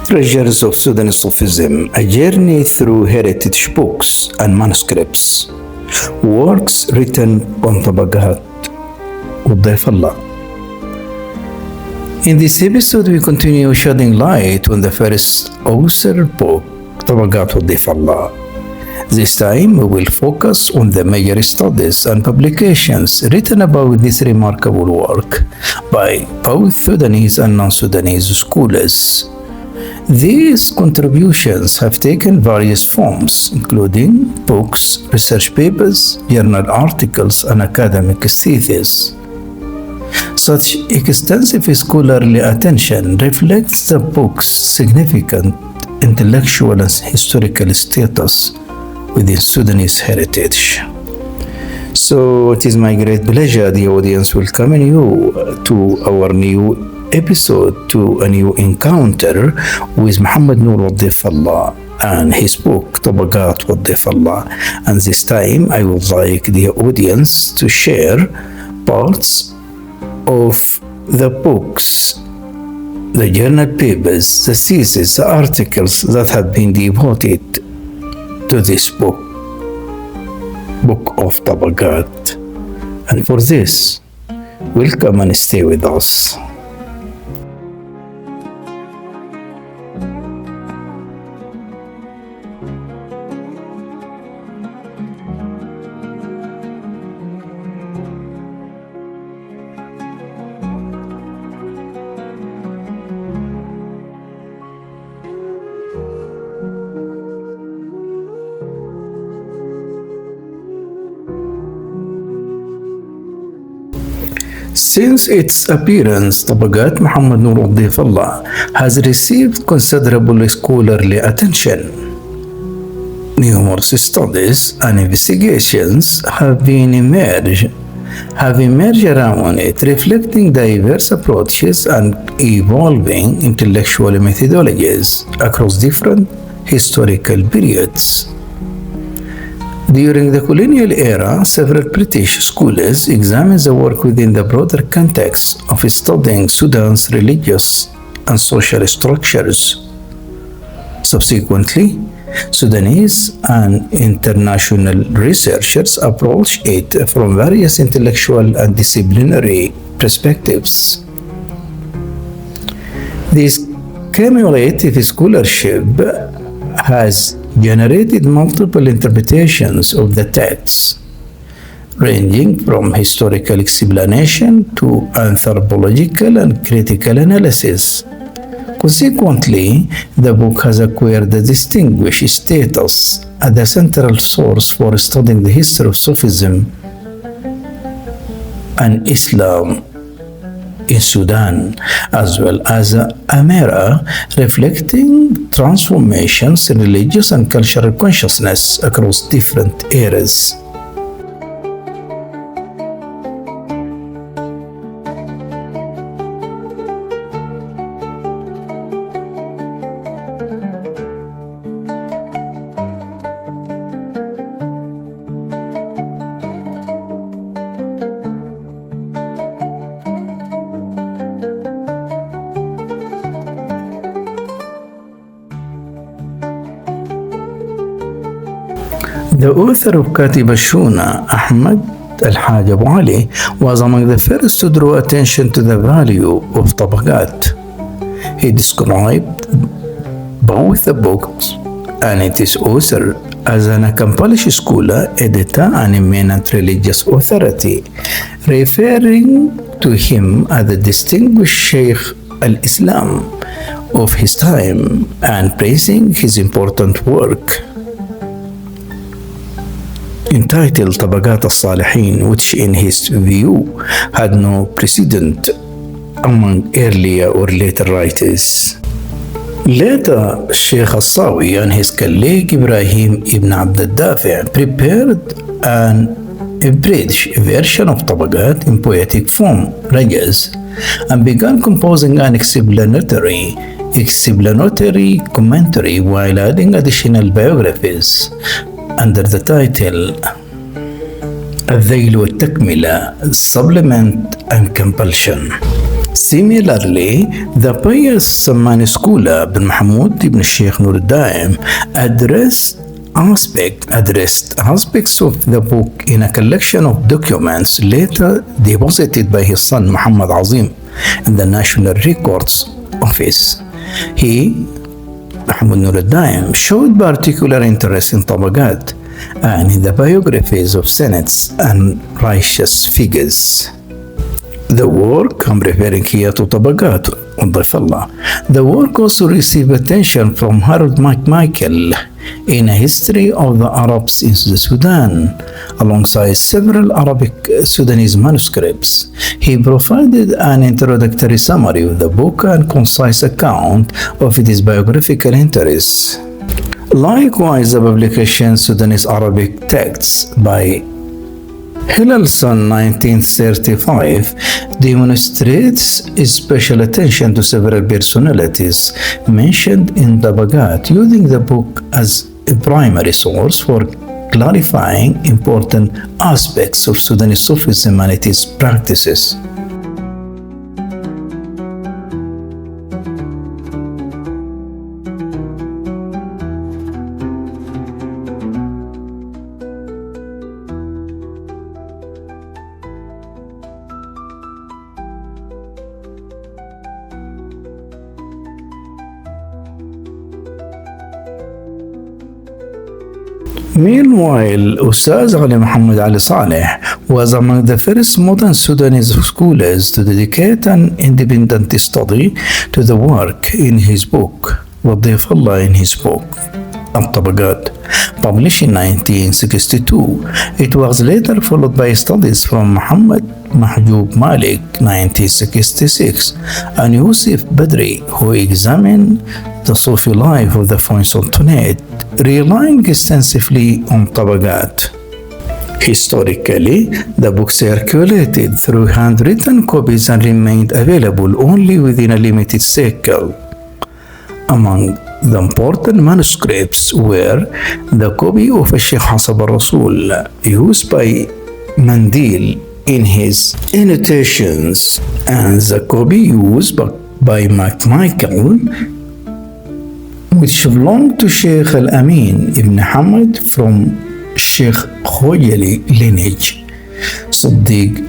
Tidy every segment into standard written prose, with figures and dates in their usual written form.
Treasures of Sudanese Sufism, a journey through heritage books and manuscripts, works written on طبقات الله. In this episode, we continue shedding light on the first author book, طبقات الله. This time, we will focus on the major studies and publications written about this remarkable work by both Sudanese and non-Sudanese scholars. These contributions have taken various forms, including books, research papers, journal articles, and academic theses. Such extensive scholarly attention reflects the book's significant intellectual and historical status within Sudanese heritage. So it is my great pleasure, the audience, welcoming you to our new episode, to a new encounter with Muhammad Nur Allah and his book طبقات الله. And this time I would like the audience to share parts of the books, the journal papers, the theses, the articles that have been devoted to this book of طبقات. And for this, welcome and stay with us. Since its appearance, طبقات Muhammad Nur Allah has received considerable scholarly attention. Numerous studies and investigations have emerged around it, reflecting diverse approaches and evolving intellectual methodologies across different historical periods. During the colonial era, several British scholars examined the work within the broader context of studying Sudan's religious and social structures. Subsequently, Sudanese and international researchers approached it from various intellectual and disciplinary perspectives. This cumulative scholarship has generated multiple interpretations of the texts, ranging from historical explanation to anthropological and critical analysis. Consequently, the book has acquired a distinguished status as the central source for studying the history of Sufism and Islam in Sudan, as well as a mirror reflecting transformations in religious and cultural consciousness across different eras. The author of Katib al-Shuna, Ahmad al-Haj Abu Ali, was among the first to draw attention to the value of طبقات. He described both the books and its author as an accomplished scholar, editor, and eminent religious authority, referring to him as the distinguished Sheikh al-Islam, of his time and praising his important work entitled طبقات الصالحين, which in his view had no precedent among earlier or later writers. Later, Sheikh Al-Sawi and his colleague Ibrahim ibn Abd al-Dafi' prepared an abridged version of طبقات in poetic form, rajas, and began composing an explanatory commentary while adding additional biographies under the title الذيل والتكملة, supplement and compulsion. Similarly, the pious Sammani scholar bin Mahmud ibn Sheikh Nur al-Daim addressed aspects of the book in a collection of documents later deposited by his son Muhammad Azim in the National Records Office. He, Mahmud Nur al-Daim, showed particular interest in طبقات and in the biographies of saints and righteous figures. The work, I'm referring here to طبقات وضيف الله. The work also received attention from Harold McMichael in a history of the Arabs in the Sudan, alongside several Arabic Sudanese manuscripts. He provided an introductory summary of the book and concise account of its biographical interests. Likewise, the publication Sudanese Arabic texts by Hilalson 1935 demonstrates special attention to several personalities mentioned in طبقات, using the book as a primary source for clarifying important aspects of Sudanese Sufism and its practices. Meanwhile, Ustaz Ali Muhammad Ali Saleh was among the first modern Sudanese scholars to dedicate an independent study to the work in his book, وضيف الله, in his book, الطبقات, published in 1962. It was later followed by studies from Muhammad Mahjoub Malik, 1966, and Yusuf Badri, who examined the Sufi life of the French Sultanate, relying extensively on طبقات. Historically, the book circulated through handwritten copies and remained available only within a limited circle. Among the important manuscripts were the copy of Sheikh Hasab al-Rasul used by Mandil in his annotations and the copy used by Michael, which belonged to Sheikh Al-Amin ibn Hamad from Sheikh Khoyali lineage. Siddiq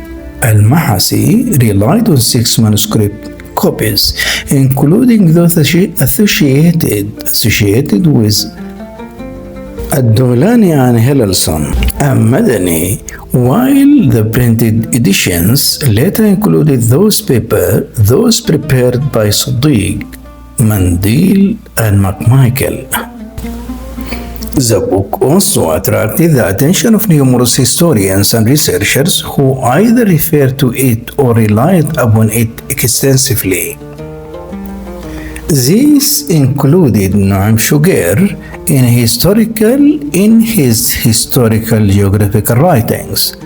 Al-Mahasi relied on 6 manuscript copies, including those associated with Ad-Dawlani and Hilalson and Madani, while the printed editions later included those prepared by Siddiq, Mandil and McMichael. The book also attracted the attention of numerous historians and researchers who either referred to it or relied upon it extensively. These included Noam Shugair in his historical geographical writings,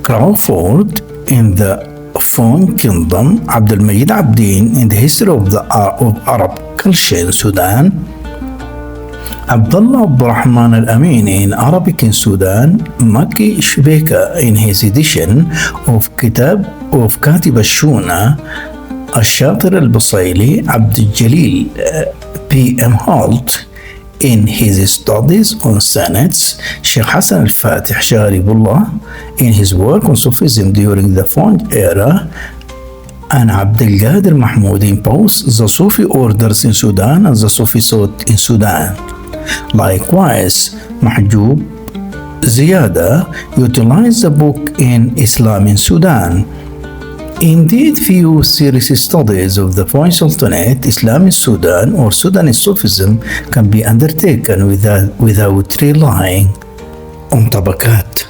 Crawford in the Fon Kingdom, Abdul Majid Abdin in the history of Arab culture in Sudan, Abdullah Abdurrahman Al-Amini in Arabic in Sudan, Maki Shbeka in his edition of Katib al-Shuna, Al-Shatir al-Busayli, Abdul Jalil P.M. Holt in his studies on Sanads, Sheikh Hassan al-Fatih Sharibullah in his work on Sufism during the Fong era, and Abdul Qadir Mahmoud in both the Sufi orders in Sudan and the Sufi Sot in Sudan. Likewise, Mahjoub Ziyada utilized the book in Islam in Sudan, Indeed, few serious studies of the foreign sultanate, Islam in Sudan, or Sudanese Sufism can be undertaken without relying on طبقات.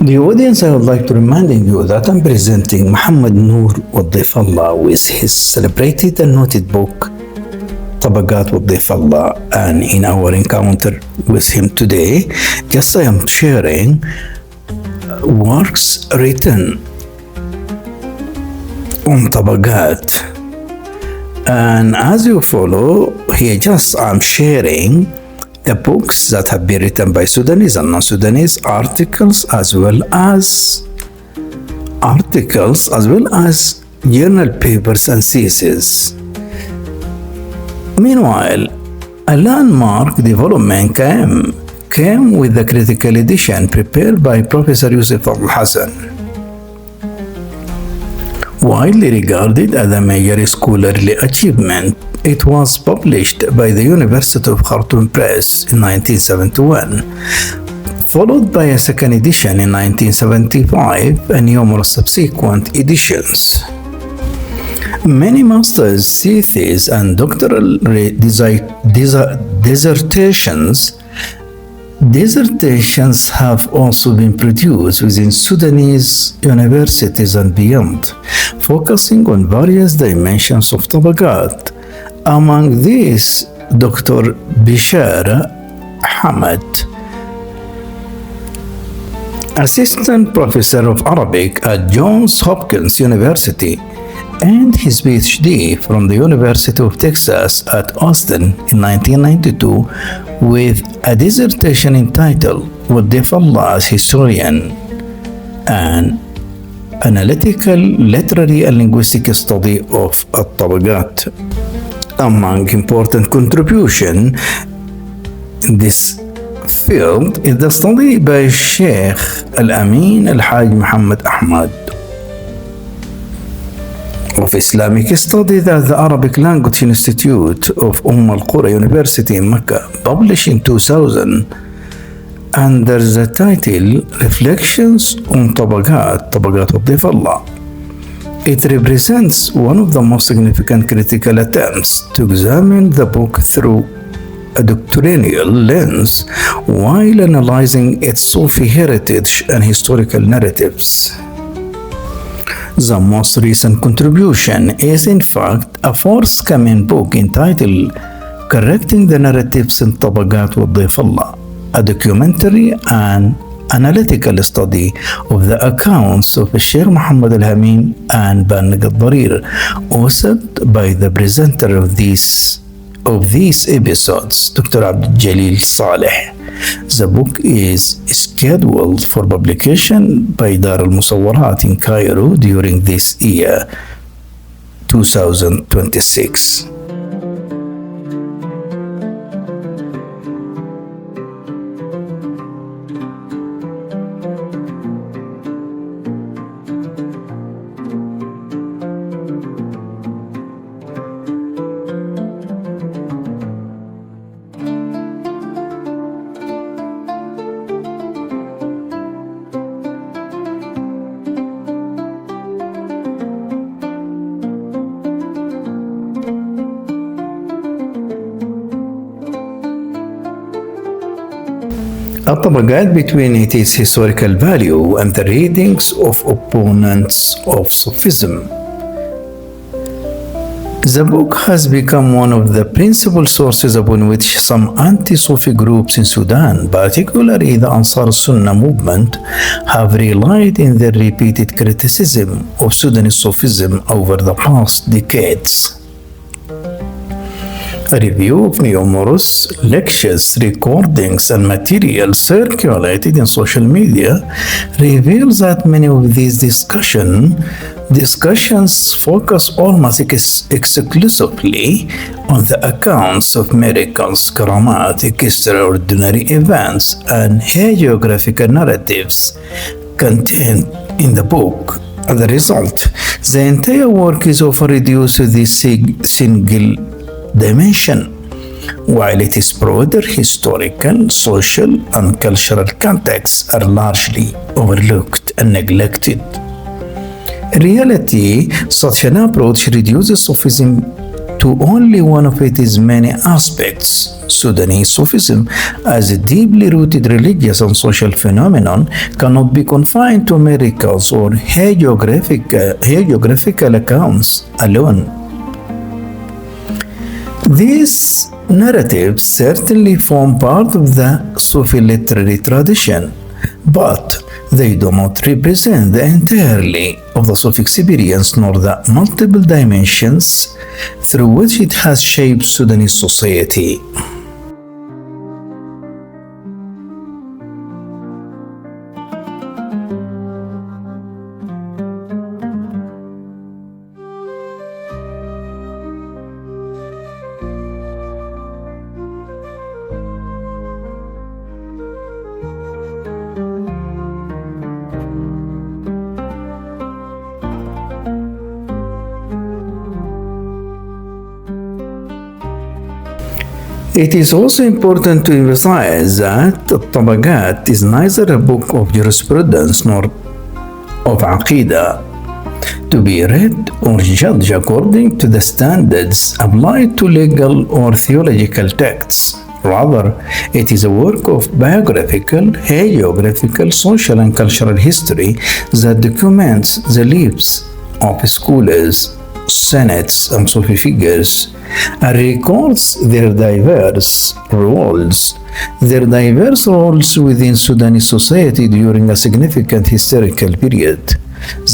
The audience, I would like to reminding you that I'm presenting Muhammad Noor وضيف الله with his celebrated and noted book طبقات وضيف الله, and in our encounter with him today, just I am sharing works written on طبقات, and as you follow here, just I'm sharing the books that have been written by Sudanese and non-Sudanese, articles as well as journal papers and theses. Meanwhile, a landmark development came with the critical edition prepared by Professor Yusuf Al-Hassan, widely regarded as a major scholarly achievement. It was published by the University of Khartoum Press in 1971, followed by a second edition in 1975 and numerous subsequent editions. Many master's theses and doctoral dissertations have also been produced within Sudanese universities and beyond, focusing on various dimensions of طبقات. Among these, Dr. Bishara Hamad, Assistant Professor of Arabic at Johns Hopkins University, and his PhD from the University of Texas at Austin in 1992, with a dissertation entitled وضيف الله as Historian, an analytical, literary and linguistic study of الطبقات. Among important contributions in this field is the study by Sheikh Al-Amin Al-Haj Muhammad Ahmad of Islamic Studies at the Arabic Language Institute of Al-Qura University in Mecca, published in 2000 under the title Reflections on طبقات وضيف الله. It represents one of the most significant critical attempts to examine the book through a doctrinal lens while analyzing its Sufi heritage and historical narratives. The most recent contribution is in fact a forthcoming book entitled Correcting the Narratives in طبقات وضيف الله, a documentary and analytical study of the accounts of Sheikh Muhammad Al-Amin and Banag Al-Dharir, authored by the presenter of these episodes, Dr. Abdul Jalil Saleh. The book is scheduled for publication by Dar al-Musawwarat in Cairo during this year, 2026. الطبقات between its historical value and the readings of opponents of Sufism. The book has become one of the principal sources upon which some anti-Sufi groups in Sudan, particularly the Ansar Sunnah movement, have relied in their repeated criticism of Sudanese Sufism over the past decades. A review of numerous lectures, recordings, and materials circulated in social media reveals that many of these discussions Discussions focus almost exclusively on the accounts of miracles, karamat, extraordinary events, and hagiographical narratives contained in the book. As a result, the entire work is often reduced to this single dimension, while its broader historical, social, and cultural contexts are largely overlooked and neglected. In reality, such an approach reduces Sufism to only one of its many aspects. Sudanese Sufism, as a deeply rooted religious and social phenomenon, cannot be confined to miracles or hagiographical accounts alone. These narratives certainly form part of the Sufi literary tradition, but they do not represent the entirety of the Sufi experience nor the multiple dimensions through which it has shaped Sudanese society. It is also important to emphasize that طبقات is neither a book of jurisprudence nor of aqidah to be read or judged according to the standards applied to legal or theological texts. Rather, it is a work of biographical, hagiographical, social and cultural history that documents the lives of scholars, senates and Sufi figures, and records their diverse roles within Sudanese society during a significant historical period.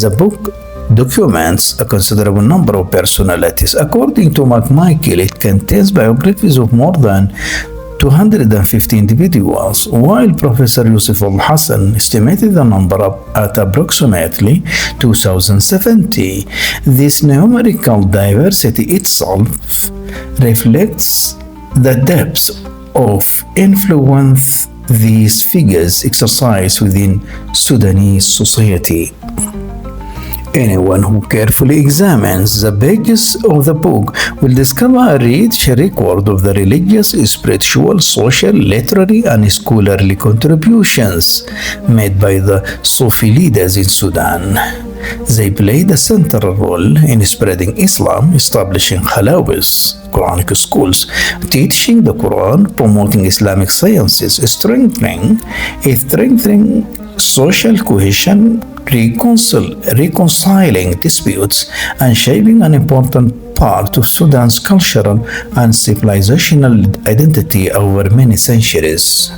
The book documents a considerable number of personalities. According to Maakiel, it contains biographies of more than 250 individuals, while Professor Yusuf al-Hassan estimated the number at approximately 2070. This numerical diversity itself reflects the depth of influence these figures exercise within Sudanese society. Anyone who carefully examines the pages of the book will discover a rich record of the religious, spiritual, social, literary, and scholarly contributions made by the Sufi leaders in Sudan. They played a central role in spreading Islam, establishing khalawis, Quranic schools, teaching the Quran, promoting Islamic sciences, strengthening social cohesion, reconciling disputes, and shaping an important part of Sudan's cultural and civilizational identity over many centuries.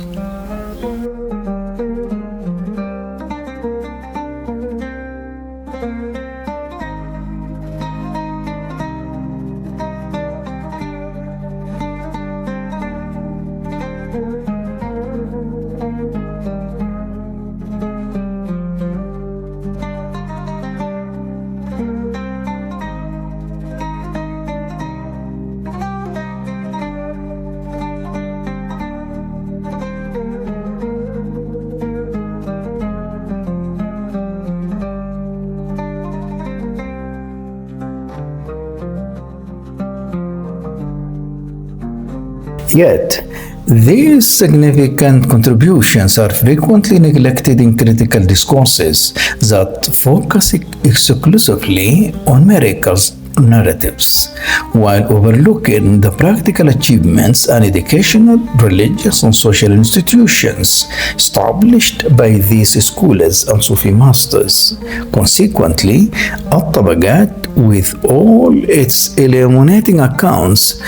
Yet, these significant contributions are frequently neglected in critical discourses that focus exclusively on miracles narratives, while overlooking the practical achievements and educational, religious, and social institutions established by these scholars and Sufi masters. Consequently, At-Tabaqat, with all its illuminating accounts,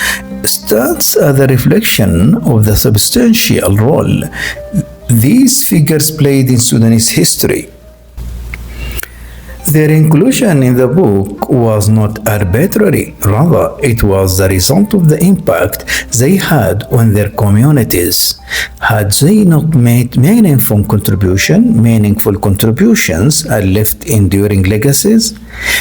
stands as a reflection of the substantial role these figures played in Sudanese history. Their inclusion in the book was not arbitrary, rather, it was the result of the impact they had on their communities. Had they not made meaningful contributions and left enduring legacies,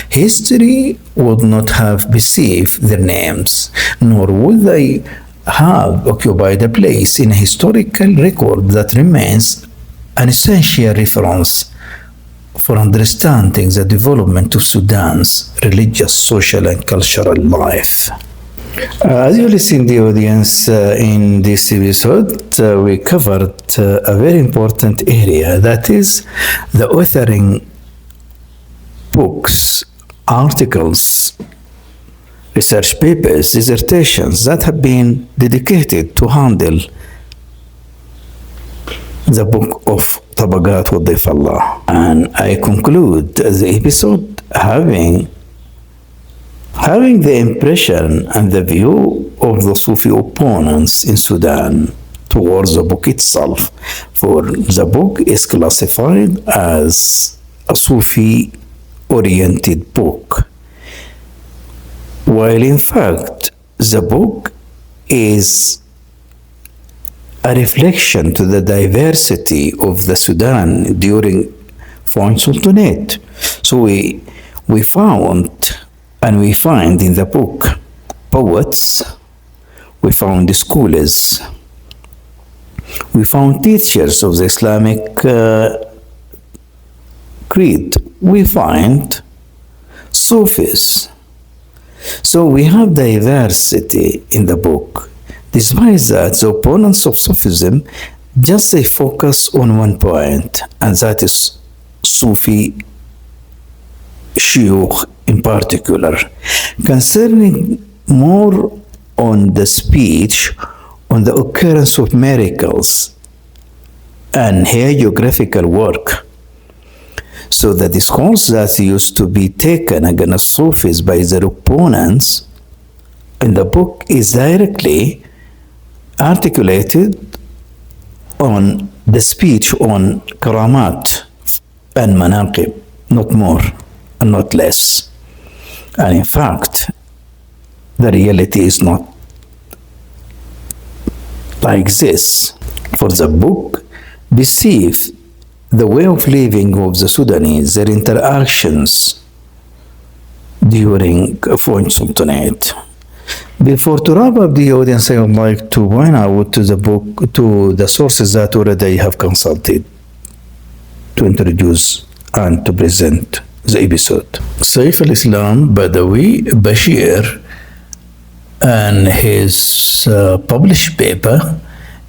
history would not have received their names, nor would they have occupied a place in a historical record that remains an essential reference for understanding the development of Sudan's religious, social, and cultural life. As you listen, the audience, in this episode, we covered a very important area, that is the authoring books, articles, research papers, dissertations that have been dedicated to handle the book of طبقات وضيف الله. And I conclude the episode having the impression and the view of the Sufi opponents in Sudan towards the book itself, for the book is classified as a Sufi-oriented book, while in fact the book is a reflection to the diversity of the Sudan during French Sultanate. So we found and we find in the book poets, we found scholars, we found teachers of the Islamic creed, we find Sufis. So we have diversity in the book. Despite that, the opponents of Sufism just they focus on one point, and that is Sufi shuyukh in particular, concerning more on the speech, on the occurrence of miracles and hagiographical work. So the discourse that used to be taken against Sufis by their opponents in the book is directly articulated on the speech on karamat and manaqib, not more and not less. And in fact, the reality is not like this. For the book deceives the way of living of the Sudanese, their interactions during French Sultanate. Before to wrap up the audience, I would like to point out to the book, to the sources that already have consulted to introduce and to present the episode. Saif al-Islam Badawi Bashir and his published paper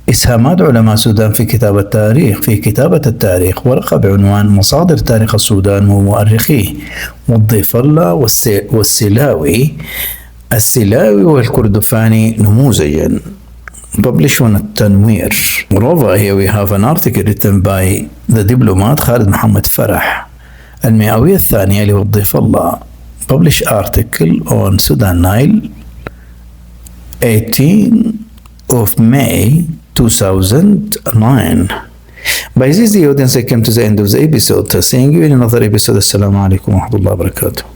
إسهامات علماء السودان في كتابة التاريخ ورقة بعنوان مصادر تاريخ السودان ومؤرخيه، وضيف الله السلاوي والكردفاني نموذجا، published on التنوير. Moreover, here we have an article written by the diplomat خالد محمد فرح، المئوية الثانية لوضيف الله، published article on Sudan Nile 18 of May 2009. By this, the audience, I came to the end of the episode. Seeing you in another episode. Assalamu alaikum wa rahmatullahi wa barakatuh.